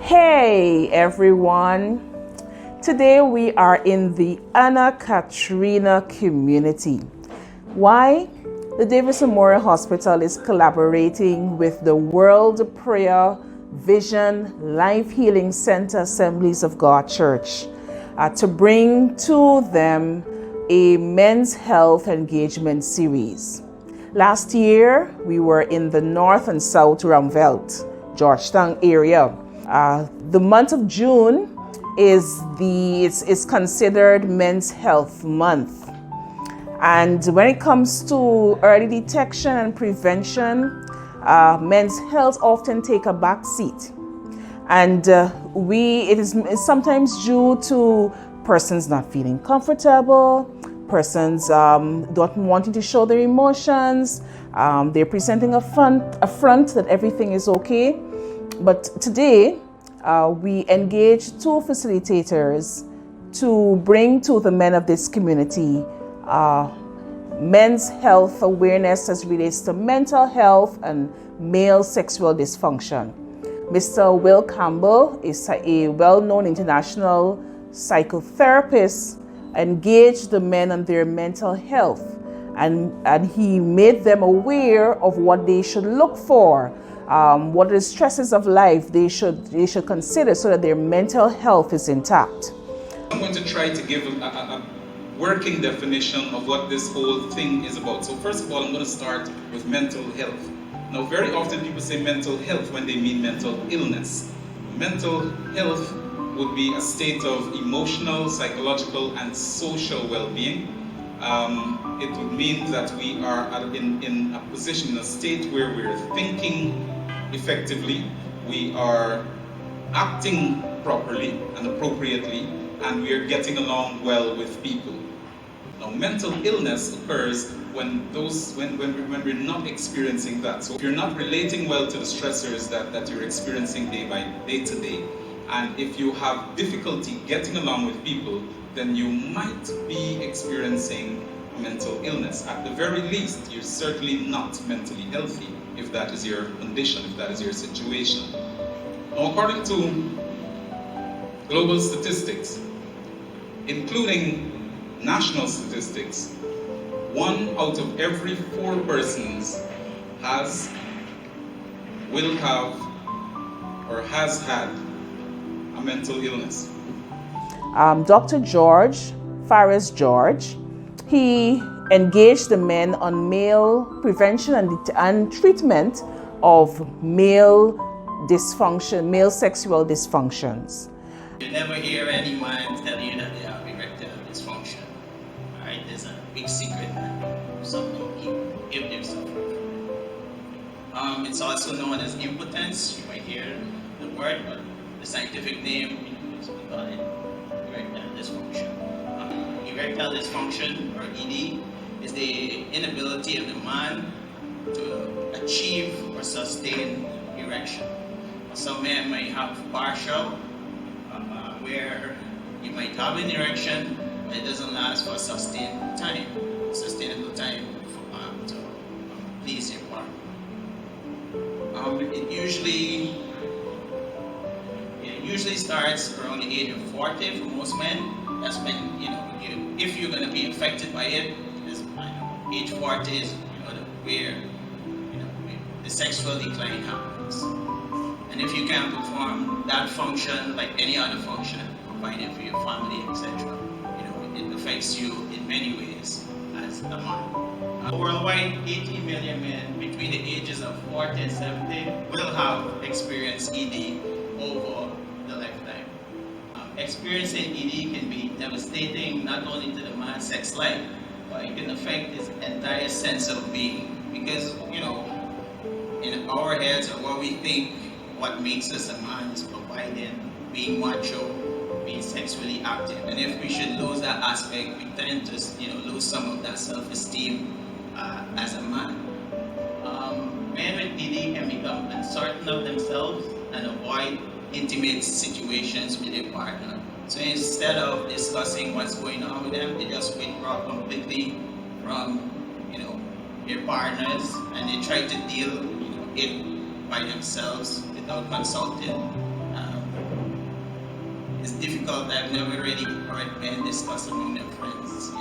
Hey everyone! Today we are in the Anna Katrina community. Why? The Davis Memorial Hospital is collaborating with the World Prayer Vision Life Healing Center Assemblies of God Church to bring to them a men's health engagement series. Last year, we were in the North and South Ruimveldt, Georgetown area. The month of June is considered Men's Health Month. And when it comes to early detection and prevention, men's health often take a back seat. And it is sometimes due to persons not feeling comfortable, persons not wanting to show their emotions, they're presenting a front that everything is okay. But today, we engage two facilitators to bring to the men of this community men's health awareness as relates to mental health and male sexual dysfunction. Mr. Will Campbell is a well-known international psychotherapist, engaged the men on their mental health, and he made them aware of what they should look for, what are the stresses of life they should consider so that their mental health is intact. I'm going to try to give a working definition of what this whole thing is about. So first of all, I'm going to start with mental health. Now, very often people say mental health when they mean mental illness. Mental health would be a state of emotional, psychological, and social well-being. It would mean that we are in a position, in a state where we're thinking effectively, we are acting properly and appropriately, and we are getting along well with people. Now, mental illness occurs when we're not experiencing that. So if you're not relating well to the stressors that you're experiencing day to day, and if you have difficulty getting along with people, then you might be experiencing mental illness. At the very least, you're certainly not mentally healthy if that is your condition, if that is your situation. Now, according to global statistics, including national statistics, 1 out of every 4 persons will have or has had a mental illness. Dr. George Fares George, he engaged the men on male prevention and treatment of male dysfunction, male sexual dysfunctions. You never hear any man tell you that they have erectile dysfunction. Alright, there's a big secret that some don't give themselves. It's also known as impotence. You might hear the word, but the scientific name is we call it erectile dysfunction. Erectile dysfunction, or ED, is the inability of the man to achieve or sustain erection. Some men might have partial, where you might have an erection, but it doesn't last for a sustainable time to please your partner. It usually starts around the age of 40 for most men. That's when, if you're going to be infected by it, age 40 is where the sexual decline happens. And if you can't perform that function like any other function provided for your family, etc., it affects you in many ways as a man. Worldwide, 80 million men between the ages of 40 and 70 will have experienced ED over the lifetime. Experiencing ED can be devastating not only to the man's sex life, but it can affect his entire sense of being. Because, in our heads, or what we think, what makes us a man is providing, being macho, being sexually active. And if we should lose that aspect, we tend to lose some of that self-esteem as a man. Men with ED can become uncertain of themselves and avoid intimate situations with their partner. So instead of discussing what's going on with them, they just withdraw completely from their partners, and they try to deal it by themselves without consulting it's difficult. I've never really heard men discuss among their friends,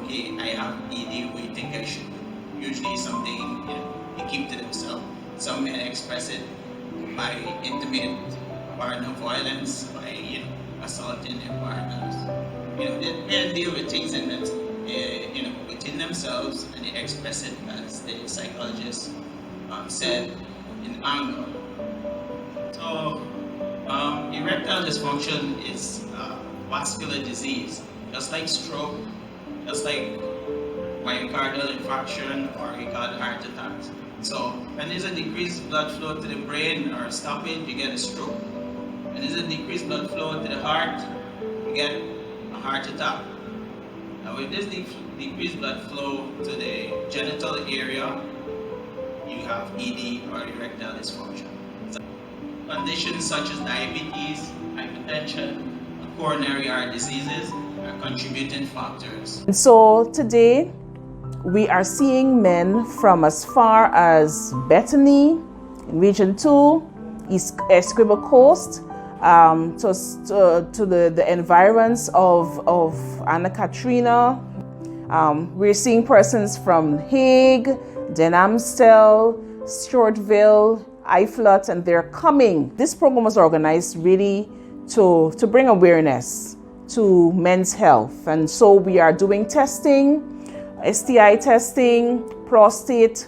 okay, I have ED, what do you think I should do? Usually something, they keep to themselves. Some men express it by intimate partner violence, by, assaulting their partners. They men deal with things in them, within themselves, and they express it, as the psychologist said, in anger. So, erectile dysfunction is vascular disease, just like stroke, just like myocardial infarction, or we call it heart attacks. So, when there's a decreased blood flow to the brain or stoppage, you get a stroke. When there's a decreased blood flow to the heart, you get a heart attack. Now, if there's decreased blood flow to the genital area, you have ED or erectile dysfunction. Conditions such as diabetes, hypertension, and coronary heart diseases are contributing factors. And so today we are seeing men from as far as Bethany, in Region 2, East Essequibo Coast, to the environs of Anna Katrina. We're seeing persons from Hague, Den Amstel, Stewartville, Iflot, and they're coming. This program was organized really to bring awareness to men's health. And so we are doing testing, STI testing, prostate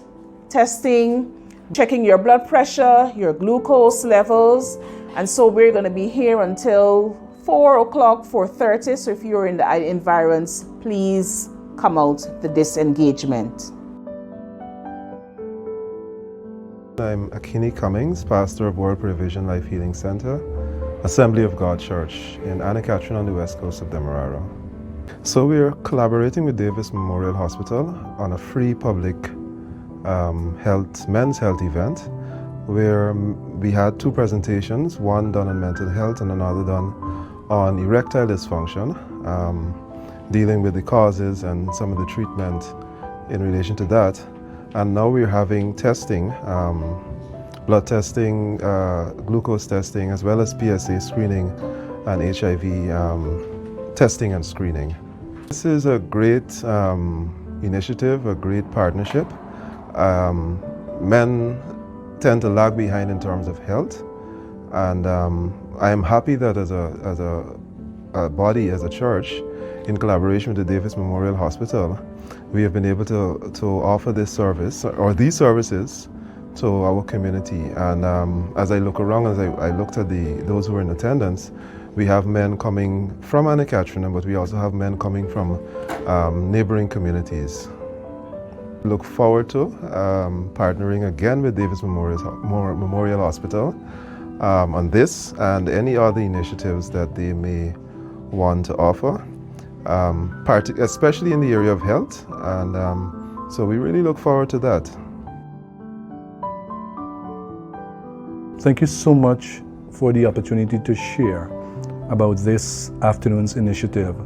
testing, checking your blood pressure, your glucose levels. And so we're going to be here until 4 o'clock, 4:30. So if you're in the environs, please come out to this engagement. I'm Akini Cummings, pastor of World Provision Life Healing Center, Assembly of God Church in Anna Katrina on the west coast of Demerara. So we are collaborating with Davis Memorial Hospital on a free public men's health event where we had 2 presentations, one done on mental health and another done on erectile dysfunction, dealing with the causes and some of the treatment in relation to that. And now we're having testing, blood testing, glucose testing, as well as PSA screening and HIV testing and screening. This is a great initiative, a great partnership. Men tend to lag behind in terms of health, and I am happy that as a body, as a church, in collaboration with the Davis Memorial Hospital, we have been able to offer this service or these services to our community. And as I look around, as I looked at those who are in attendance, we have men coming from Anna Katrina, but we also have men coming from neighboring communities. Look forward to partnering again with Davis Memorial Hospital on this and any other initiatives that they may want to offer. Especially in the area of health, and so we really look forward to that. Thank you so much for the opportunity to share about this afternoon's initiative.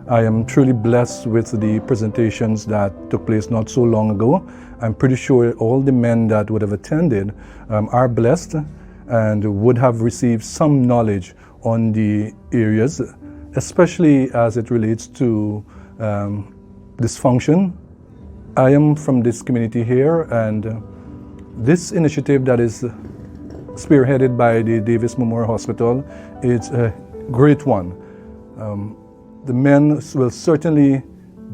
I am truly blessed with the presentations that took place not so long ago. I'm pretty sure all the men that would have attended are blessed and would have received some knowledge on the areas, especially as it relates to dysfunction. I am from this community here, and this initiative that is spearheaded by the Davis Memorial Hospital is a great one. The men will certainly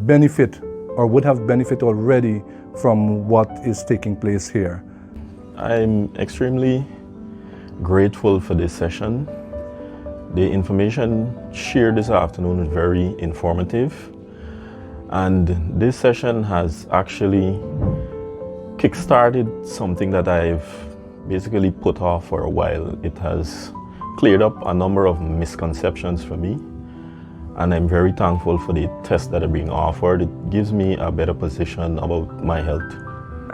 benefit or would have benefit already from what is taking place here. I'm extremely grateful for this session. The information shared this afternoon is very informative, and this session has actually kick-started something that I've basically put off for a while. It has cleared up a number of misconceptions for me, and I'm very thankful for the tests that are being offered. It gives me a better position about my health.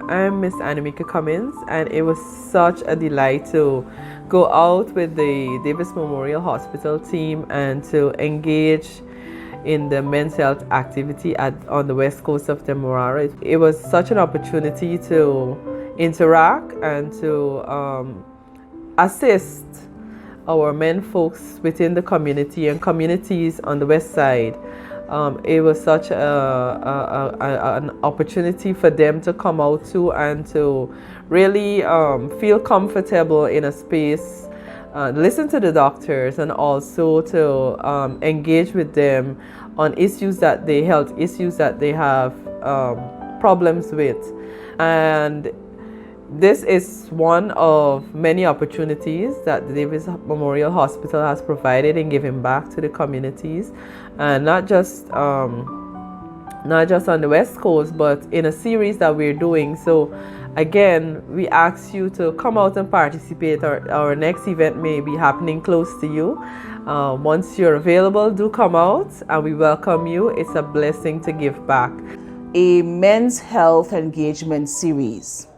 I'm Miss Annemieke Cummings, and it was such a delight to go out with the Davis Memorial Hospital team and to engage in the men's health activity on the west coast of Demerara. It was such an opportunity to interact and to assist our men folks within the community and communities on the west side. It was such an opportunity for them to come out to and to really feel comfortable in a space, listen to the doctors, and also to engage with them on health issues that they have problems with. And this is one of many opportunities that the Davis Memorial Hospital has provided in giving back to the communities, and not just on the West Coast, but in a series that we're doing. So again, we ask you to come out and participate. Our next event may be happening close to you. Once you're available, do come out and we welcome you. It's a blessing to give back. A men's health engagement series.